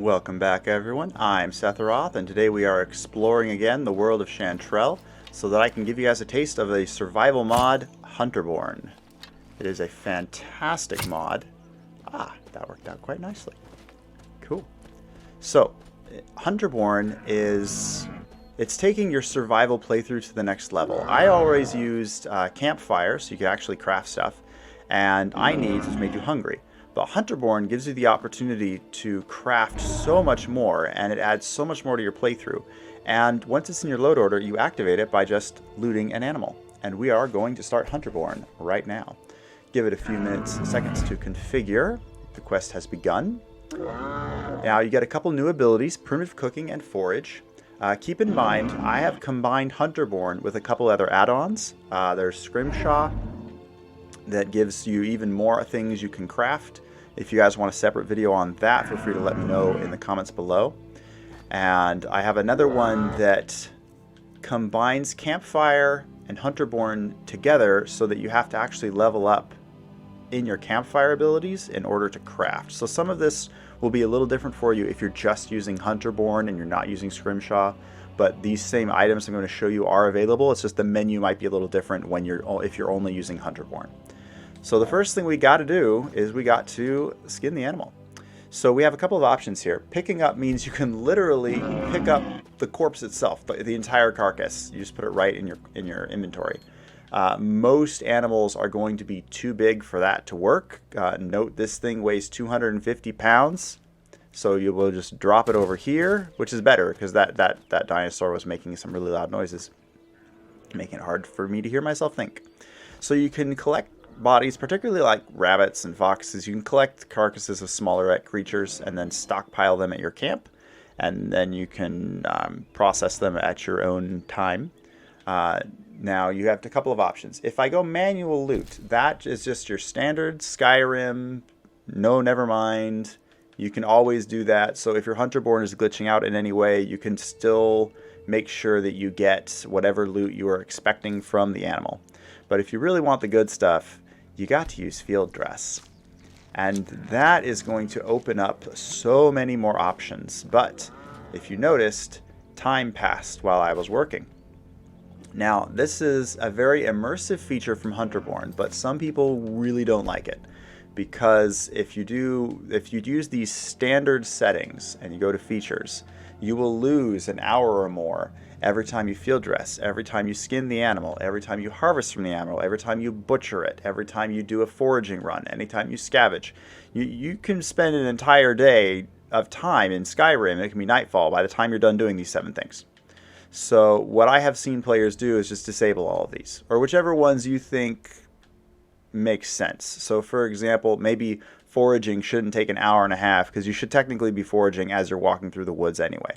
Welcome back, everyone. I'm Setharoth, and today we are exploring again the world of Chantrell so that I can give you guys a taste of a survival mod, Hunterborn. It is a fantastic mod. That worked out quite nicely. Cool. So, Hunterborn it's taking your survival playthrough to the next level. I always used Campfire, so you could actually craft stuff, and I Needs, which made you hungry. But Hunterborn gives you the opportunity to craft so much more, and it adds so much more to your playthrough. And once it's in your load order, you activate it by just looting an animal. And we are going to start Hunterborn right now. Give it a few seconds to configure. The quest has begun. Now you get a couple new abilities, Primitive Cooking and Forage. Keep in mind, I have combined Hunterborn with a couple other add-ons. There's Scrimshaw, that gives you even more things you can craft. If you guys want a separate video on that, feel free to let me know in the comments below. And I have another one that combines Campfire and Hunterborn together so that you have to actually level up in your Campfire abilities in order to craft. So some of this will be a little different for you if you're just using Hunterborn and you're not using Scrimshaw. But these same items I'm going to show you are available. It's just the menu might be a little different when if you're only using Hunterborn. So the first thing we got to do is we got to skin the animal. So we have a couple of options here. Picking up means you can literally pick up the corpse itself, the entire carcass. You just put it right in your inventory. Most animals are going to be too big for that to work. Note this thing weighs 250 pounds. So you will just drop it over here, which is better because that dinosaur was making some really loud noises, making it hard for me to hear myself think. So you can collect bodies, particularly like rabbits and foxes. You can collect carcasses of smaller creatures and then stockpile them at your camp, and then you can process them at your own time. Now you have a couple of options. If I go manual loot, that is just your standard Skyrim, no, never mind. You can always do that. So if your Hunterborn is glitching out in any way, you can still make sure that you get whatever loot you are expecting from the animal. But if you really want the good stuff, you got to use field dress. And that is going to open up so many more options. But if you noticed, time passed while I was working. Now, this is a very immersive feature from Hunterborn, but some people really don't like it. Because if you use these standard settings and you go to features, you will lose an hour or more every time you field dress, every time you skin the animal, every time you harvest from the animal, every time you butcher it, every time you do a foraging run, anytime you scavenge. You can spend an entire day of time in Skyrim, it can be nightfall, by the time you're done doing these 7 things. So what I have seen players do is just disable all of these, or whichever ones you think makes sense. So for example, maybe foraging shouldn't take an hour and a half because you should technically be foraging as you're walking through the woods anyway.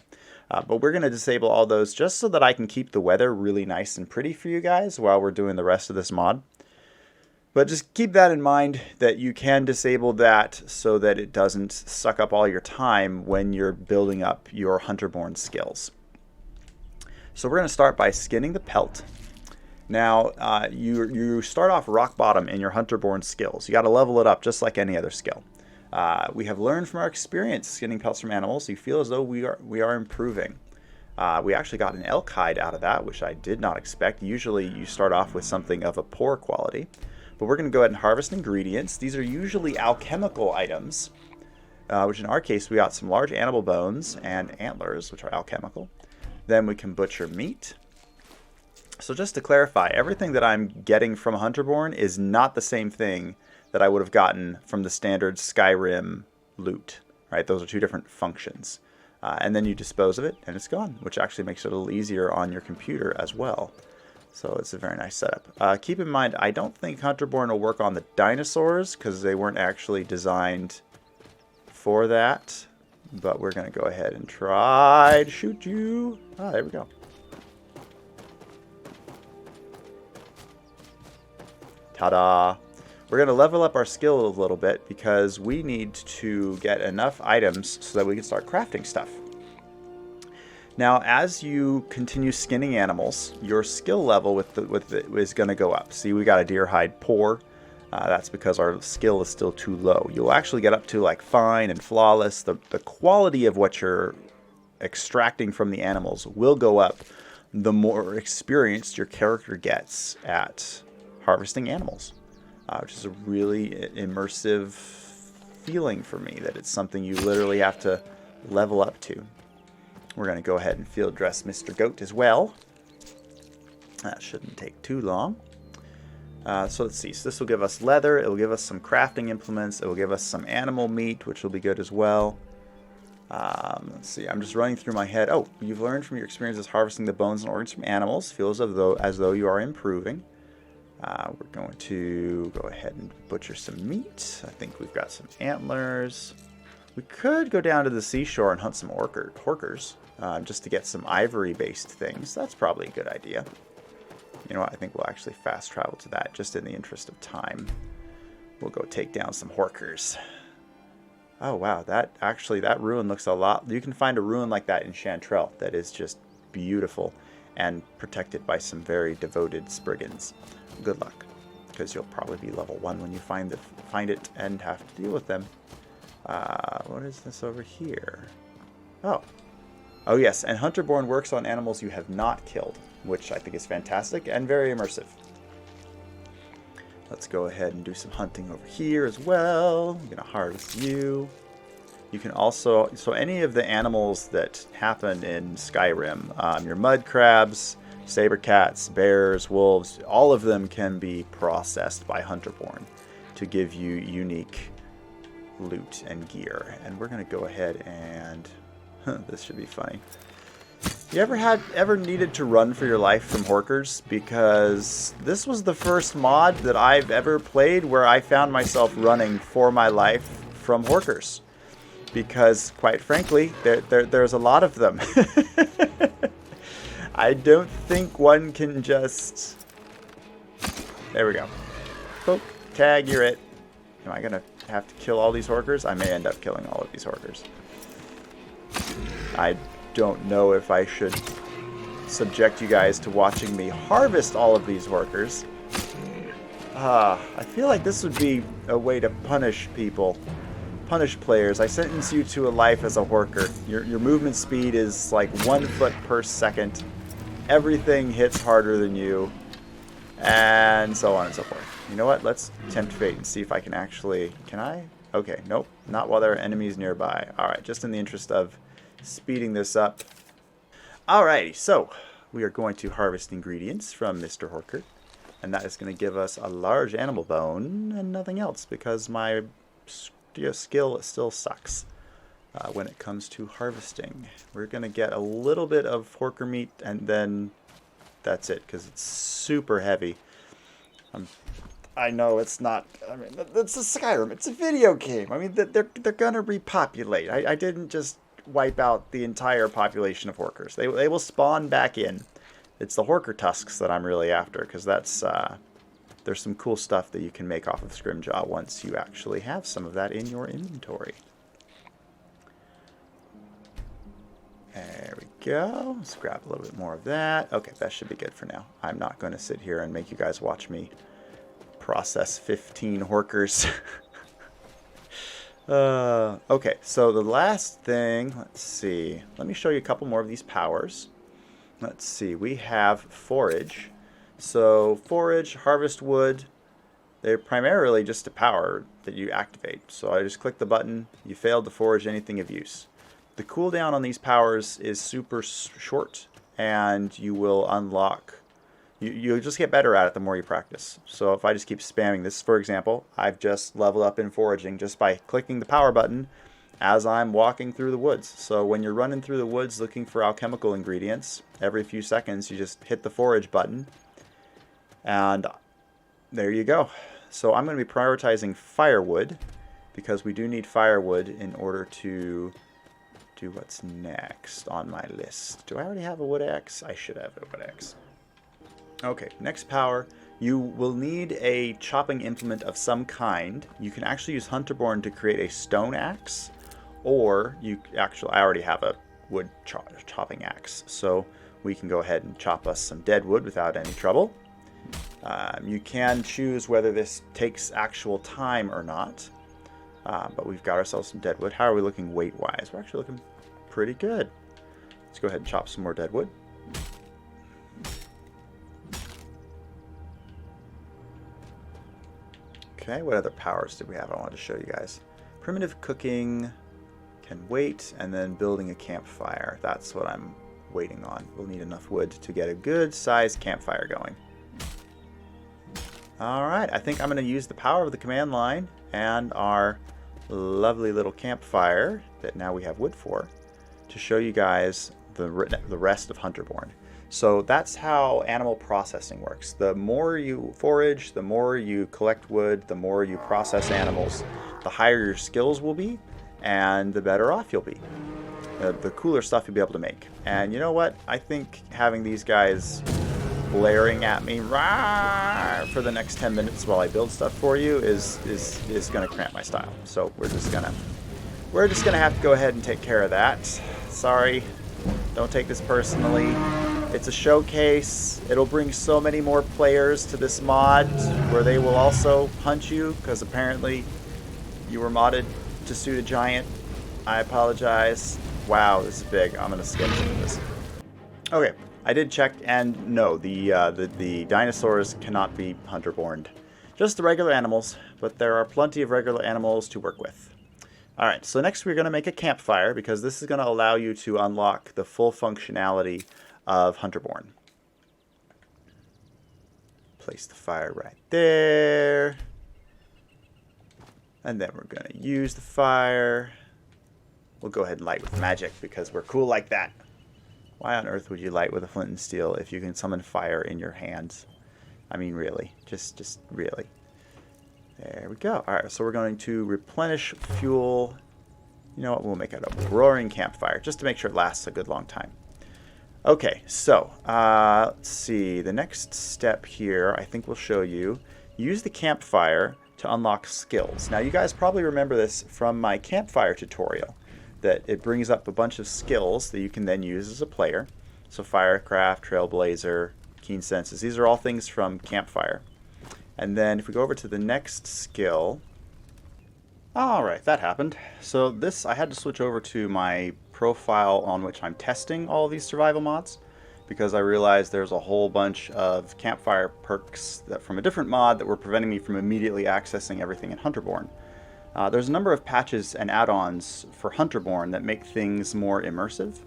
But we're going to disable all those just so that I can keep the weather really nice and pretty for you guys while we're doing the rest of this mod. But just keep that in mind that you can disable that so that it doesn't suck up all your time when you're building up your Hunterborn skills. So we're going to start by skinning the pelt. Now, you start off rock bottom in your Hunterborn skills. You got to level it up just like any other skill. We have learned from our experience skinning pelts from animals. You feel as though we are improving. We actually got an elk hide out of that, which I did not expect. Usually you start off with something of a poor quality. But we're going to go ahead and harvest ingredients. These are usually alchemical items, which in our case we got some large animal bones and antlers, which are alchemical. Then we can butcher meat. So just to clarify, everything that I'm getting from Hunterborn is not the same thing that I would have gotten from the standard Skyrim loot, right? Those are 2 different functions. And then you dispose of it and it's gone, which actually makes it a little easier on your computer as well. So it's a very nice setup. Keep in mind, I don't think Hunterborn will work on the dinosaurs because they weren't actually designed for that. But we're going to go ahead and try to shoot you. Ah, there we go. Ta-da! We're going to level up our skill a little bit because we need to get enough items so that we can start crafting stuff. Now, as you continue skinning animals, your skill level with it is going to go up. See, we got a deer hide pour. That's because our skill is still too low. You'll actually get up to like fine and flawless. The quality of what you're extracting from the animals will go up the more experienced your character gets at harvesting animals, which is a really immersive feeling for me, that it's something you literally have to level up to. We're going to go ahead and field dress Mr. Goat as well. That shouldn't take too long. So let's see. So this will give us leather. It will give us some crafting implements. It will give us some animal meat, which will be good as well. Let's see. I'm just running through my head. Oh, you've learned from your experiences harvesting the bones and organs from animals. Feels as though you are improving. We're going to go ahead and butcher some meat. I think we've got some antlers. We could go down to the seashore and hunt some horkers, just to get some ivory-based things. That's probably a good idea. You know what? I think we'll actually fast travel to that, just in the interest of time. We'll go take down some horkers. Oh, wow. That ruin looks a lot... You can find a ruin like that in Chantrell that is just beautiful and protected by some very devoted Spriggans. Good luck, because you'll probably be level 1 when you find it and have to deal with them. What is this over here? Oh yes, and Hunterborn works on animals you have not killed, which I think is fantastic and very immersive. Let's go ahead and do some hunting over here as well. I'm going to harvest you. You can also, so any of the animals that happen in Skyrim, your mud crabs, saber cats, bears, wolves, all of them can be processed by Hunterborn to give you unique loot and gear. And we're going to go ahead and this should be funny. You ever needed to run for your life from horkers? Because this was the first mod that I've ever played where I found myself running for my life from horkers. Because quite frankly, there's a lot of them. I don't think one can just... There we go. Poke, tag, you're it. Am I going to have to kill all these horkers? I may end up killing all of these horkers. I don't know if I should subject you guys to watching me harvest all of these horkers. I feel like this would be a way to punish people. Punish players. I sentence you to a life as a horker. Your movement speed is like 1 foot per second. Everything hits harder than you. And so on and so forth. You know what? Let's tempt fate and see if I can actually... Can I? Okay, nope. Not while there are enemies nearby. Alright, just in the interest of speeding this up. Alrighty, so we are going to harvest ingredients from Mr. Horker. And that is going to give us a large animal bone and nothing else, because my skill still sucks when it comes to harvesting. We're going to get a little bit of horker meat and then that's it, because it's super heavy. I know it's not, I mean, it's a Skyrim, it's a video game. I mean, they're going to repopulate. I didn't just wipe out the entire population of horkers. They will spawn back in. It's the horker tusks that I'm really after, because that's, there's some cool stuff that you can make off of Scrimjaw once you actually have some of that in your inventory. There we go. Let's grab a little bit more of that. Okay, that should be good for now. I'm not going to sit here and make you guys watch me process 15 horkers. Okay, so the last thing, let's see. Let me show you a couple more of these powers. Let's see. We have forage. So forage, harvest wood, they're primarily just a power that you activate. So I just click the button. You failed to forage anything of use. The cooldown on these powers is super short, and you will unlock... You'll just get better at it the more you practice. So if I just keep spamming this, for example, I've just leveled up in foraging just by clicking the power button as I'm walking through the woods. So when you're running through the woods looking for alchemical ingredients, every few seconds you just hit the forage button, and there you go. So I'm going to be prioritizing firewood, because we do need firewood in order to do what's next on my list. Do I already have a wood axe? I should have a wood axe. Okay, next power. You will need a chopping implement of some kind. You can actually use Hunterborn to create a stone axe, or I already have a wood chopping axe, so we can go ahead and chop us some dead wood without any trouble. You can choose whether this takes actual time or not, but we've got ourselves some dead wood. How are we looking weight-wise? We're actually looking pretty good. Let's go ahead and chop some more dead wood. Okay, what other powers did we have I wanted to show you guys? Primitive cooking, can wait, and then building a campfire. That's what I'm waiting on. We'll need enough wood to get a good sized campfire going. Alright, I think I'm going to use the power of the command line and our lovely little campfire that now we have wood for to show you guys the rest of Hunterborn. So that's how animal processing works. The more you forage, the more you collect wood, the more you process animals, the higher your skills will be, and the better off you'll be. The cooler stuff you'll be able to make. And you know what? I think having these guys blaring at me for the next 10 minutes while I build stuff for you is going to cramp my style. So we're just gonna have to go ahead and take care of that. Sorry, don't take this personally. It's a showcase. It'll bring so many more players to this mod where they will also hunt you because apparently you were modded to suit a giant. I apologize. Wow, this is big. I'm gonna skip into this. Okay, I did check, and no, the dinosaurs cannot be Hunterborned. Just the regular animals, but there are plenty of regular animals to work with. Alright, so next we're going to make a campfire because this is going to allow you to unlock the full functionality of Hunterborn. Place the fire right there. And then we're going to use the fire. We'll go ahead and light with magic because we're cool like that. Why on earth would you light with a flint and steel if you can summon fire in your hands? I mean, really. Just really. There we go. Alright, so we're going to replenish fuel. You know what? We'll make it a roaring campfire just to make sure it lasts a good long time. Okay, so let's see. The next step here, I think we'll show you. Use the campfire to unlock skills. Now, you guys probably remember this from my campfire tutorial, that it brings up a bunch of skills that you can then use as a player. So Firecraft, Trailblazer, Keen Senses. These are all things from Campfire. And then if we go over to the next skill, alright, that happened. So this, I had to switch over to my profile on which I'm testing all of these survival mods because I realized there's a whole bunch of Campfire perks that from a different mod that were preventing me from immediately accessing everything in Hunterborn. There's a number of patches and add-ons for Hunterborn that make things more immersive.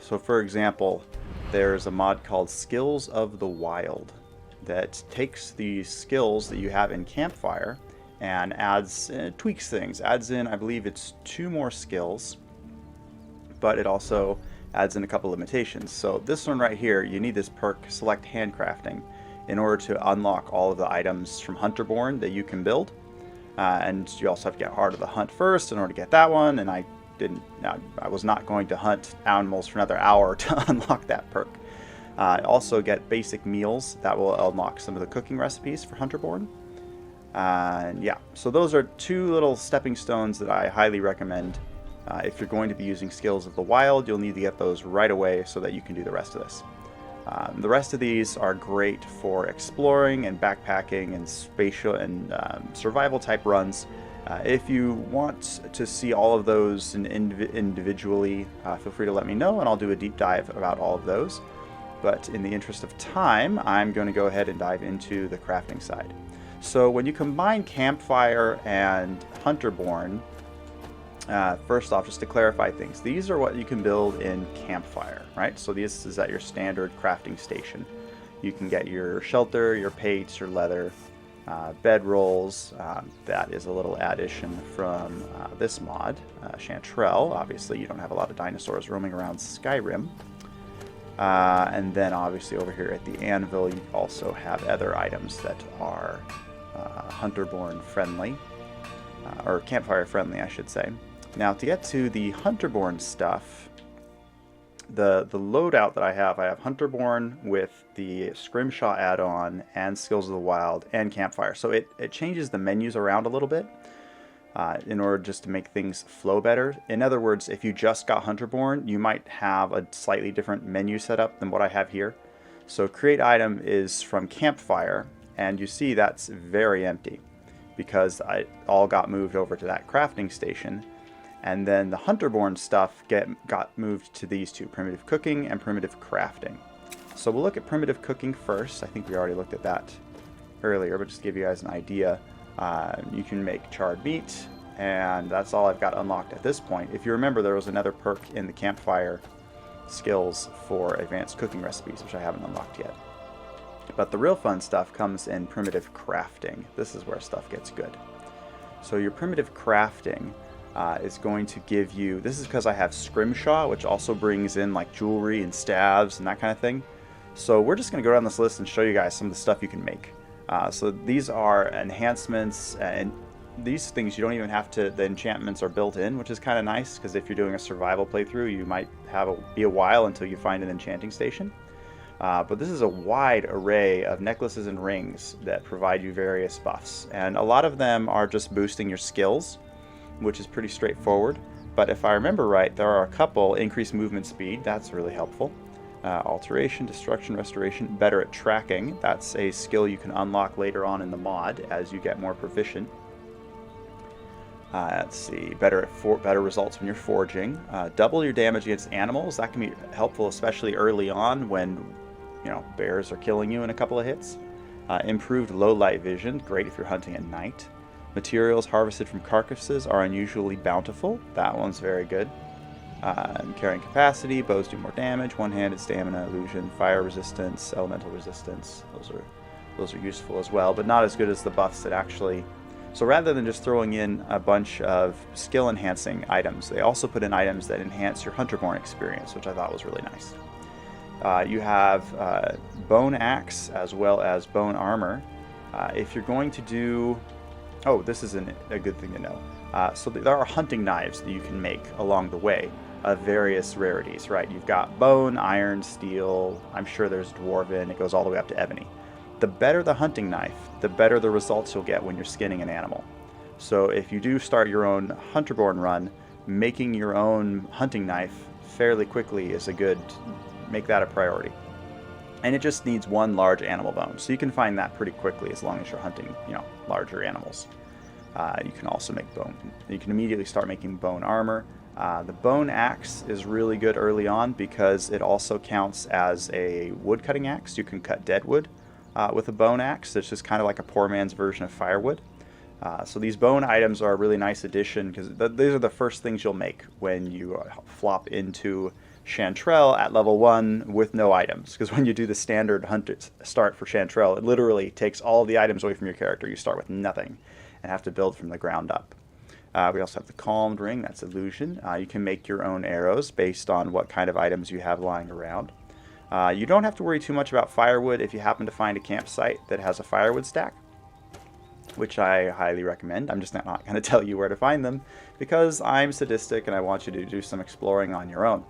So for example, there's a mod called Skills of the Wild that takes the skills that you have in Campfire and adds, tweaks things. Adds in, I believe it's 2 more skills, but it also adds in a couple limitations. So this one right here, you need this perk, Select Handcrafting, in order to unlock all of the items from Hunterborn that you can build. And you also have to get Heart of the Hunt first in order to get that one, and I was not going to hunt animals for another hour to unlock that perk. Also get basic meals that will unlock some of the cooking recipes for Hunterborn. And yeah, so those are 2 little stepping stones that I highly recommend. If you're going to be using Skills of the Wild, you'll need to get those right away so that you can do the rest of this. The rest of these are great for exploring and backpacking and spatial and survival type runs. If you want to see all of those individually, feel free to let me know and I'll do a deep dive about all of those. But in the interest of time, I'm going to go ahead and dive into the crafting side. So when you combine Campfire and Hunterborn, first off, just to clarify things, these are what you can build in Campfire, right? So this is at your standard crafting station. You can get your shelter, your pates, your leather, bed rolls. That is a little addition from this mod, Chantrell. Obviously, you don't have a lot of dinosaurs roaming around Skyrim. And then obviously over here at the anvil, you also have other items that are Hunterborn friendly, or Campfire friendly, I should say. Now to get to the Hunterborn stuff, the loadout that I have Hunterborn with the Scrimshaw add-on and Skills of the Wild and Campfire. So it changes the menus around a little bit in order just to make things flow better. In other words, if you just got Hunterborn, you might have a slightly different menu setup than what I have here. So Create Item is from Campfire, and you see that's very empty because it all got moved over to that crafting station. And then the Hunterborn stuff got moved to these two, primitive cooking and primitive crafting. So we'll look at primitive cooking first. I think we already looked at that earlier, but just to give you guys an idea, you can make charred meat, and that's all I've got unlocked at this point. If you remember, there was another perk in the Campfire skills for advanced cooking recipes, which I haven't unlocked yet. But the real fun stuff comes in primitive crafting. This is where stuff gets good. So your primitive crafting is going to give you, this is because I have scrimshaw, which also brings in like jewelry and staves and that kind of thing. So we're just going to go down this list and show you guys some of the stuff you can make. So these are enhancements, and these things you don't even have to, the enchantments are built in, which is kind of nice, because if you're doing a survival playthrough, you might be a while until you find an enchanting station. But this is a wide array of necklaces and rings that provide you various buffs, and a lot of them are just boosting your skills, which is pretty straightforward. But if I remember right, there are a couple. Increased movement speed, that's really helpful. Alteration, destruction, restoration, better at tracking. That's a skill you can unlock later on in the mod as you get more proficient. Let's see, better results when you're forging. Double your damage against animals. That can be helpful, especially early on when bears are killing you in a couple of hits. Improved low light vision, great if you're hunting at night. Materials harvested from carcasses are unusually bountiful. That one's very good. Carrying capacity, bows do more damage, one-handed stamina, illusion, fire resistance, elemental resistance. Those are useful as well, but not as good as the buffs that actually. So rather than just throwing in a bunch of skill-enhancing items, they also put in items that enhance your Hunterborn experience, which I thought was really nice. You have bone axe as well as bone armor. If you're going to do, this is a good thing to know. So there are hunting knives that you can make along the way of various rarities, right? You've got bone, iron, steel. I'm sure there's dwarven. It goes all the way up to ebony. The better the hunting knife, the better the results you'll get when you're skinning an animal. So if you do start your own Hunterborn run, making your own hunting knife fairly quickly is make that a priority. And it just needs one large animal bone. So you can find that pretty quickly as long as you're hunting, larger animals. You can also make bone. You can immediately start making bone armor. The bone axe is really good early on because it also counts as a wood cutting axe. You can cut dead wood with a bone axe. It's just kind of like a poor man's version of firewood. So these bone items are a really nice addition because these are the first things you'll make when you flop into Chantrell at level 1 with no items. Because when you do the standard start for Chantrell, it literally takes all of the items away from your character. You start with nothing and have to build from the ground up. We also have the calmed ring, that's illusion. You can make your own arrows based on what kind of items you have lying around. You don't have to worry too much about firewood if you happen to find a campsite that has a firewood stack, which I highly recommend. I'm just not going to tell you where to find them because I'm sadistic and I want you to do some exploring on your own.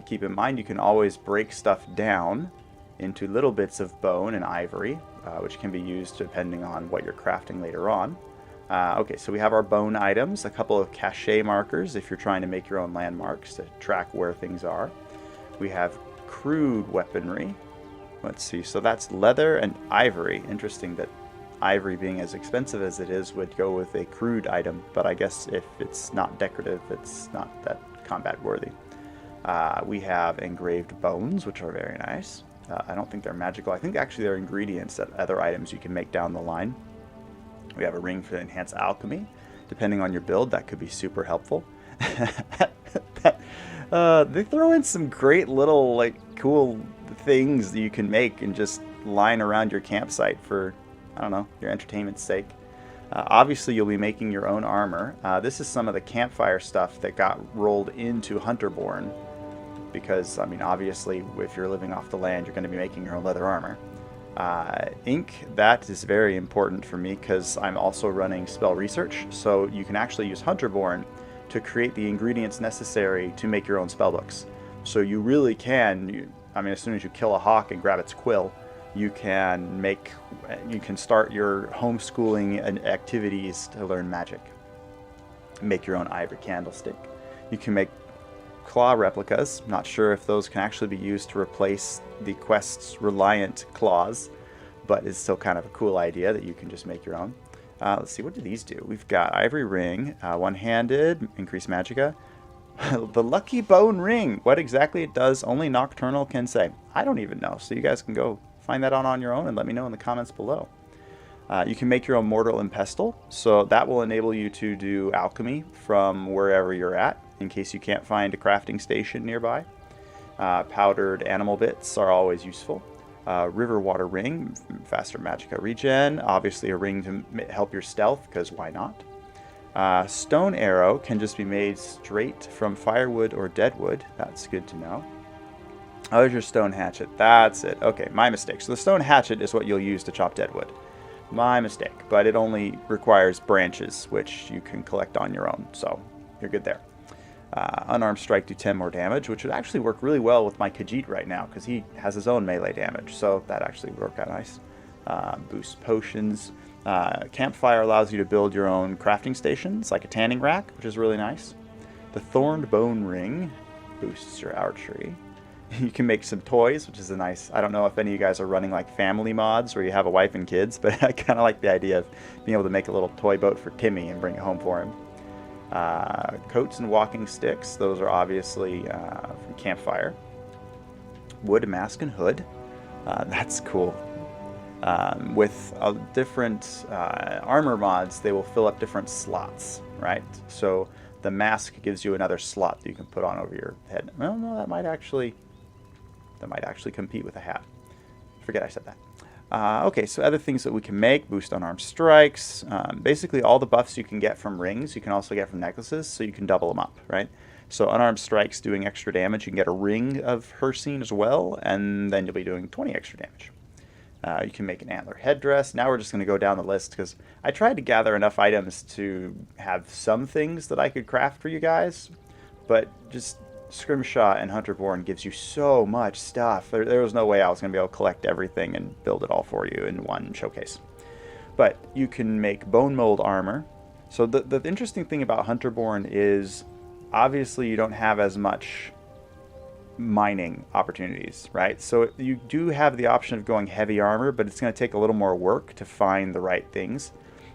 Keep in mind you can always break stuff down into little bits of bone and ivory, which can be used depending on what you're crafting later on. Okay, so we have our bone items, a couple of cachet markers if you're trying to make your own landmarks to track where things are. We have crude weaponry. Let's see, so that's leather and ivory. Interesting that ivory, being as expensive as it is, would go with a crude item, but I guess if it's not decorative, it's not that combat worthy. We have engraved bones, which are very nice. I don't think they're magical. I think actually they're ingredients that other items you can make down the line. We have a ring for enhanced alchemy. Depending on your build, that could be super helpful. They throw in some great little, cool things that you can make and just line around your campsite for, I don't know, your entertainment's sake. Obviously, you'll be making your own armor. This is some of the campfire stuff that got rolled into Hunterborn. Because, obviously, if you're living off the land, you're going to be making your own leather armor. Ink, that is very important for me because I'm also running spell research. So you can actually use Hunterborn to create the ingredients necessary to make your own spellbooks. So you really can, as soon as you kill a hawk and grab its quill, you can start your homeschooling and activities to learn magic. Make your own ivory candlestick. You can make claw replicas. Not sure if those can actually be used to replace the quest's reliant claws, but it's still kind of a cool idea that you can just make your own. Let's see, what do these do? We've got Ivory Ring, one-handed, increased magicka. The Lucky Bone Ring. What exactly it does, only Nocturnal can say. I don't even know, so you guys can go find that on your own and let me know in the comments below. You can make your own Mortal and Pestle, so that will enable you to do alchemy from wherever you're at, in case you can't find a crafting station nearby. Powdered animal bits are always useful. River Water Ring, faster magicka regen. Obviously a ring to help your stealth, because why not? Stone Arrow can just be made straight from firewood or deadwood. That's good to know. Oh, there's your Stone Hatchet. That's it. Okay, my mistake. So the Stone Hatchet is what you'll use to chop deadwood. My mistake. But it only requires branches, which you can collect on your own. So you're good there. Unarmed Strike do 10 more damage, which would actually work really well with my Khajiit right now, because he has his own melee damage, so that actually would work out nice. Boost potions. Campfire allows you to build your own crafting stations, like a tanning rack, which is really nice. The Thorned Bone Ring boosts your archery. You can make some toys, which is a nice... I don't know if any of you guys are running like family mods where you have a wife and kids, but I kind of like the idea of being able to make a little toy boat for Timmy and bring it home for him. Coats and walking sticks, those are obviously from Campfire. Wood mask and hood, that's cool. With different armor mods, they will fill up different slots, right? So the mask gives you another slot that you can put on over your head. Well, no, that might actually compete with a hat. Forget I said that. Okay, so other things that we can make, boost unarmed strikes. Basically all the buffs you can get from rings, you can also get from necklaces, so you can double them up, right? So unarmed strikes doing extra damage, you can get a ring of Hircine as well, and then you'll be doing 20 extra damage. You can make an antler headdress. Now we're just going to go down the list, because I tried to gather enough items to have some things that I could craft for you guys, but just... Scrimshaw and Hunterborn gives you so much stuff. There was no way I was going to be able to collect everything and build it all for you in one showcase. But you can make bone mold armor. So the interesting thing about Hunterborn is obviously you don't have as much mining opportunities, right? So you do have the option of going heavy armor, but it's going to take a little more work to find the right things.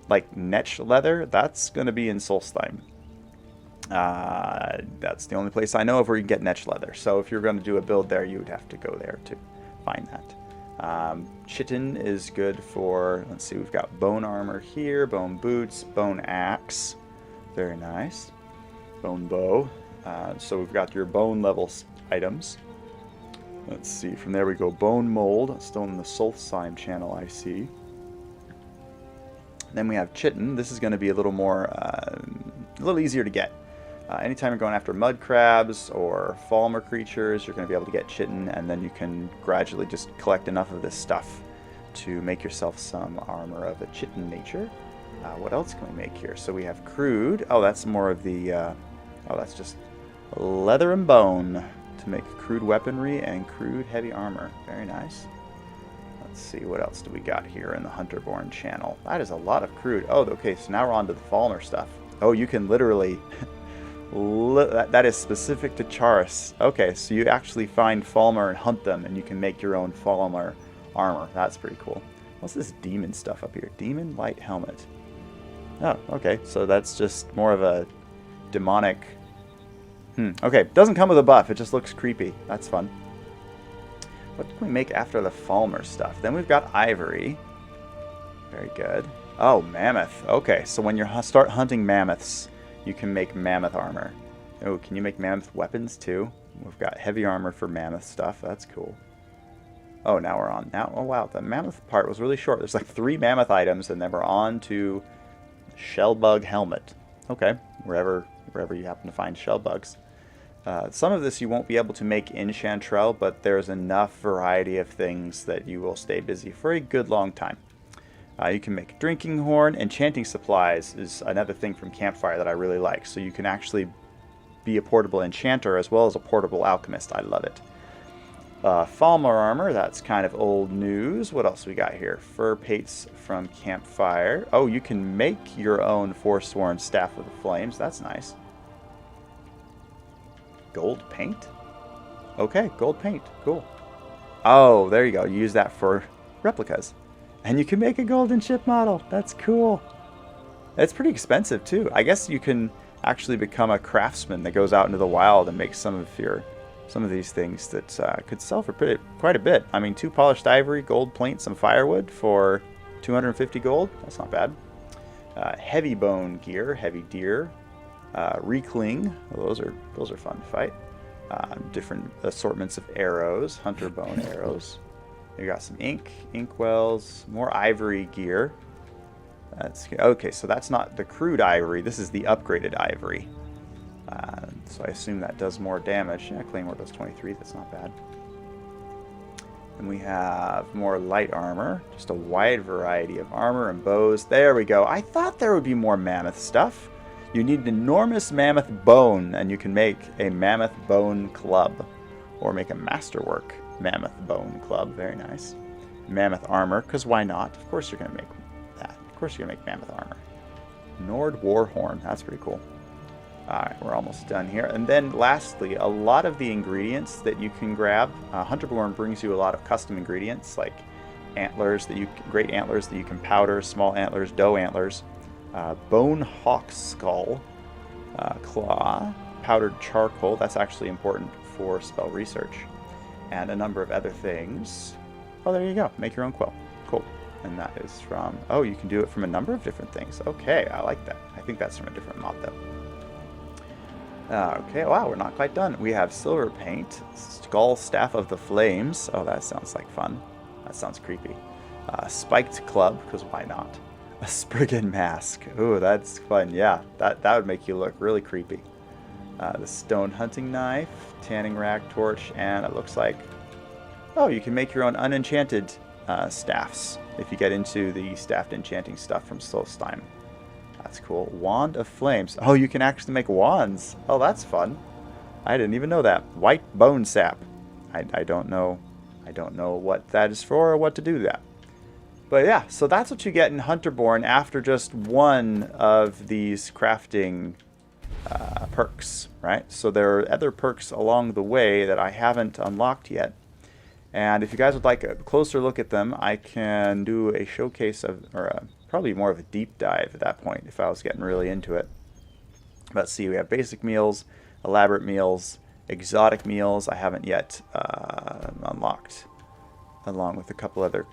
Like Netch leather, that's going to be in Solstheim. That's the only place I know of where you can get Netch leather. So if you're going to do a build there, you would have to go there to find that. Chitin is good for, let's see, we've got bone armor here, bone boots, bone axe. Very nice. Bone bow. So we've got your bone level items. Let's see, from there we go bone mold, still in the Solstheim channel I see. Then we have chitin. This is going to be a little more, a little easier to get. Anytime you're going after mud crabs or Falmer creatures, you're going to be able to get chitin, and then you can gradually just collect enough of this stuff to make yourself some armor of a chitin nature. What else can we make here? So we have crude. Oh, that's more of the... oh, that's just leather and bone to make crude weaponry and crude heavy armor. Very nice. Let's see, what else do we got here in the Hunterborn channel? That is a lot of crude. Oh, okay, so now we're on to the Falmer stuff. Oh, you can literally... that is specific to Charis. Okay, so you actually find Falmer and hunt them, and you can make your own Falmer armor. That's pretty cool. What's this demon stuff up here? Demon light helmet. Oh, okay, so that's just more of a demonic... Okay, doesn't come with a buff. It just looks creepy. That's fun. What can we make after the Falmer stuff? Then we've got ivory. Very good. Oh, mammoth. Okay, so when you start hunting mammoths, you can make mammoth armor. Oh, can you make mammoth weapons too? We've got heavy armor for mammoth stuff. That's cool. Oh, now we're on. Now, oh wow, the mammoth part was really short. There's like 3 mammoth items, and then we're on to shellbug helmet. Okay, wherever you happen to find shellbugs. Some of this you won't be able to make in Chantrell, but there's enough variety of things that you will stay busy for a good long time. You can make drinking horn. Enchanting supplies is another thing from Campfire that I really like. So you can actually be a portable enchanter as well as a portable alchemist. I love it. Falmer armor, that's kind of old news. What else we got here? Fur pates from Campfire. Oh, you can make your own Forsworn Staff of the Flames. That's nice. Gold paint? Okay, gold paint. Cool. Oh, there you go. You use that for replicas. And you can make a golden ship model. That's cool. It's pretty expensive too. I guess you can actually become a craftsman that goes out into the wild and makes some of these things that could sell for quite a bit. I mean, 2 polished ivory, gold plate, some firewood for 250 gold. That's not bad. Heavy bone gear, heavy deer, recling. Well, those are fun to fight. Different assortments of arrows, hunter bone arrows. You got some ink wells, more ivory gear. That's okay. So that's not the crude ivory. This is the upgraded ivory. So I assume that does more damage. Yeah, Claymore does 23. That's not bad. And we have more light armor. Just a wide variety of armor and bows. There we go. I thought there would be more mammoth stuff. You need an enormous mammoth bone, and you can make a mammoth bone club. Or make a masterwork mammoth bone club. Very nice. Mammoth armor, because why not? Of course you're going to make that. Of course you're going to make mammoth armor. Nord Warhorn. That's pretty cool. Alright, we're almost done here. And then lastly, a lot of the ingredients that you can grab. Hunterborn brings you a lot of custom ingredients, like antlers great antlers that you can powder, small antlers, doe antlers, bone hawk skull, claw, powdered charcoal. That's actually important for spell research. And a number of other things. Oh, there you go. Make your own quill. Cool. And that is from... Oh, you can do it from a number of different things. Okay, I like that. I think that's from a different mod, though. Okay, wow, we're not quite done. We have silver paint, skull staff of the flames. Oh, that sounds like fun. That sounds creepy. Spiked club, because why not? A Spriggan mask. Ooh, that's fun. Yeah, that would make you look really creepy. The stone hunting knife, tanning rack, torch, and it looks like... Oh, you can make your own unenchanted staffs if you get into the staffed enchanting stuff from Solstheim. That's cool. Wand of Flames. Oh, you can actually make wands. Oh, that's fun. I didn't even know that. White bone sap. I don't know. I don't know what that is for or what to do with that. But yeah, so that's what you get in Hunterborn after just one of these crafting perks, right? So there are other perks along the way that I haven't unlocked yet. And if you guys would like a closer look at them, I can do a showcase of, or probably more of a deep dive at that point if I was getting really into it. Let's see, we have basic meals, elaborate meals, exotic meals I haven't yet unlocked, along with a couple other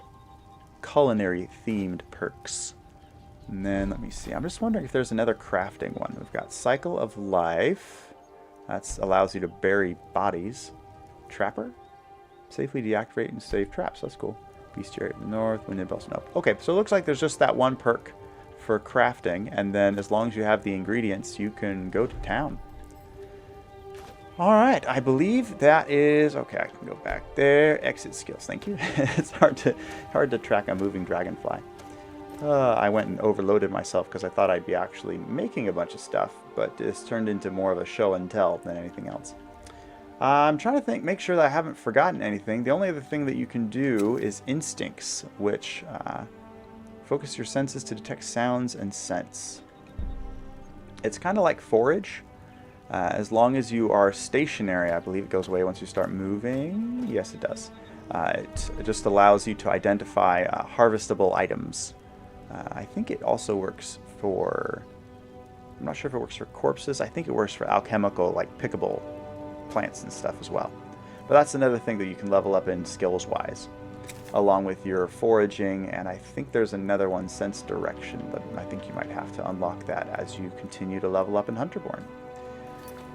culinary themed perks. And then let me see, I'm just wondering if there's another crafting one. We've got Cycle of Life. That allows you to bury bodies. Trapper? Safely deactivate and save traps. That's cool. Bestiary of the North, Wind and Bells. Nope. Okay, so it looks like there's just that one perk for crafting, and then as long as you have the ingredients, you can go to town. Alright, I believe that is... Okay, I can go back there. Exit skills, thank you. It's hard to track a moving dragonfly. I went and overloaded myself because I thought I'd be actually making a bunch of stuff, but this turned into more of a show and tell than anything else. I'm trying to think, make sure that I haven't forgotten anything. The only other thing that you can do is instincts, which focus your senses to detect sounds and scents. It's kind of like forage. As long as you are stationary, I believe it goes away once you start moving. Yes, it does. It just allows you to identify harvestable items. I think it also works for... I'm not sure if it works for corpses. I think it works for alchemical, like pickable plants and stuff as well. But that's another thing that you can level up in skills wise, along with your foraging, and I think there's another one, sense direction, but I think you might have to unlock that as you continue to level up in Hunterborn.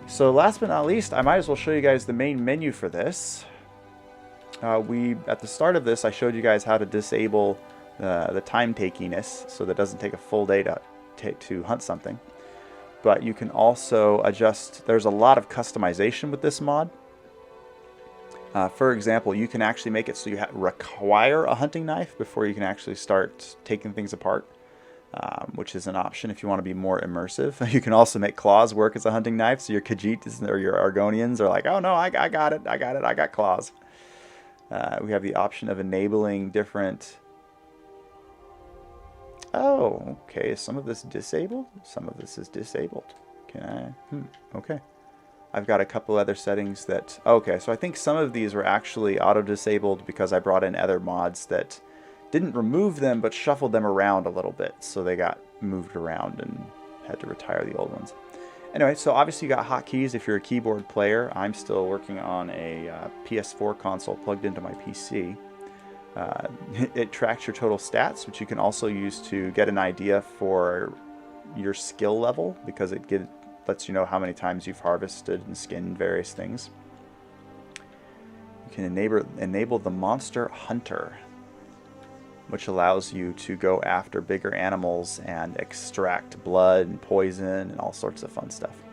So last but not least, I might as well show you guys the main menu for this. At the start of this, I showed you guys how to disable the time takiness, so that it doesn't take a full day to hunt something. But you can also adjust, there's a lot of customization with this mod. For example, you can actually make it so you require a hunting knife before you can actually start taking things apart, which is an option if you want to be more immersive. You can also make claws work as a hunting knife, so your Khajiits or your Argonians are like, oh no, I got it, I got claws. We have the option of enabling different... Oh, okay. Is some of this disabled? Some of this is disabled. Can I? Okay. I've got a couple other settings that... Okay, so I think some of these were actually auto-disabled because I brought in other mods that didn't remove them, but shuffled them around a little bit. So they got moved around and had to retire the old ones. Anyway, so obviously you got hotkeys if you're a keyboard player. I'm still working on a PS4 console plugged into my PC. It tracks your total stats, which you can also use to get an idea for your skill level, because it lets you know how many times you've harvested and skinned various things. You can enable the Monster Hunter, which allows you to go after bigger animals and extract blood and poison and all sorts of fun stuff.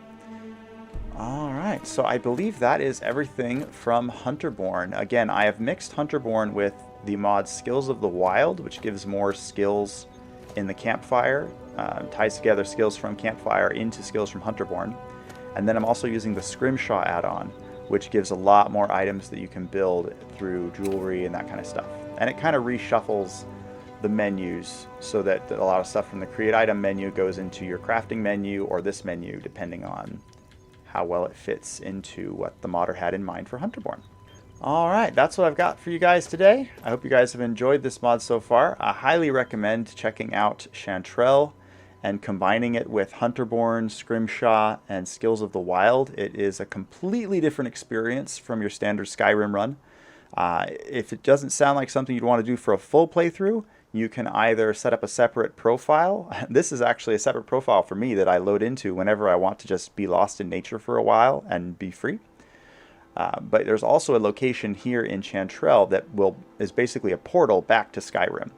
Alright, so I believe that is everything from Hunterborn. Again, I have mixed Hunterborn with the mod Skills of the Wild, which gives more skills in the Campfire, ties together skills from Campfire into skills from Hunterborn. And then I'm also using the Scrimshaw add-on, which gives a lot more items that you can build through jewelry and that kind of stuff. And it kind of reshuffles the menus so that a lot of stuff from the Create Item menu goes into your crafting menu or this menu, depending on how well it fits into what the modder had in mind for Hunterborn. Alright, that's what I've got for you guys today. I hope you guys have enjoyed this mod so far. I highly recommend checking out Chantrell and combining it with Hunterborn, Scrimshaw, and Skills of the Wild. It is a completely different experience from your standard Skyrim run. If it doesn't sound like something you'd want to do for a full playthrough, you can either set up a separate profile. This is actually a separate profile for me that I load into whenever I want to just be lost in nature for a while and be free. But there's also a location here in Chantrell that is basically a portal back to Skyrim.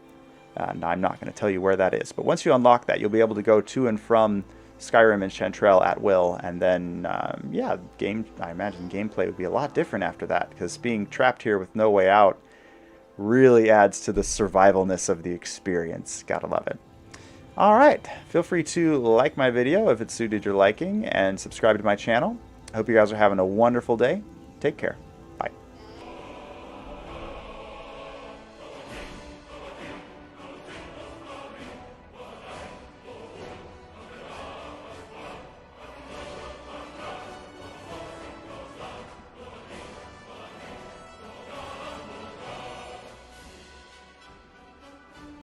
And I'm not going to tell you where that is. But once you unlock that, you'll be able to go to and from Skyrim and Chantrell at will. And then, yeah, I imagine gameplay would be a lot different after that, because being trapped here with no way out really adds to the survivalness of the experience. Gotta love it. Alright, feel free to like my video if it suited your liking, and subscribe to my channel. I hope you guys are having a wonderful day. Take care.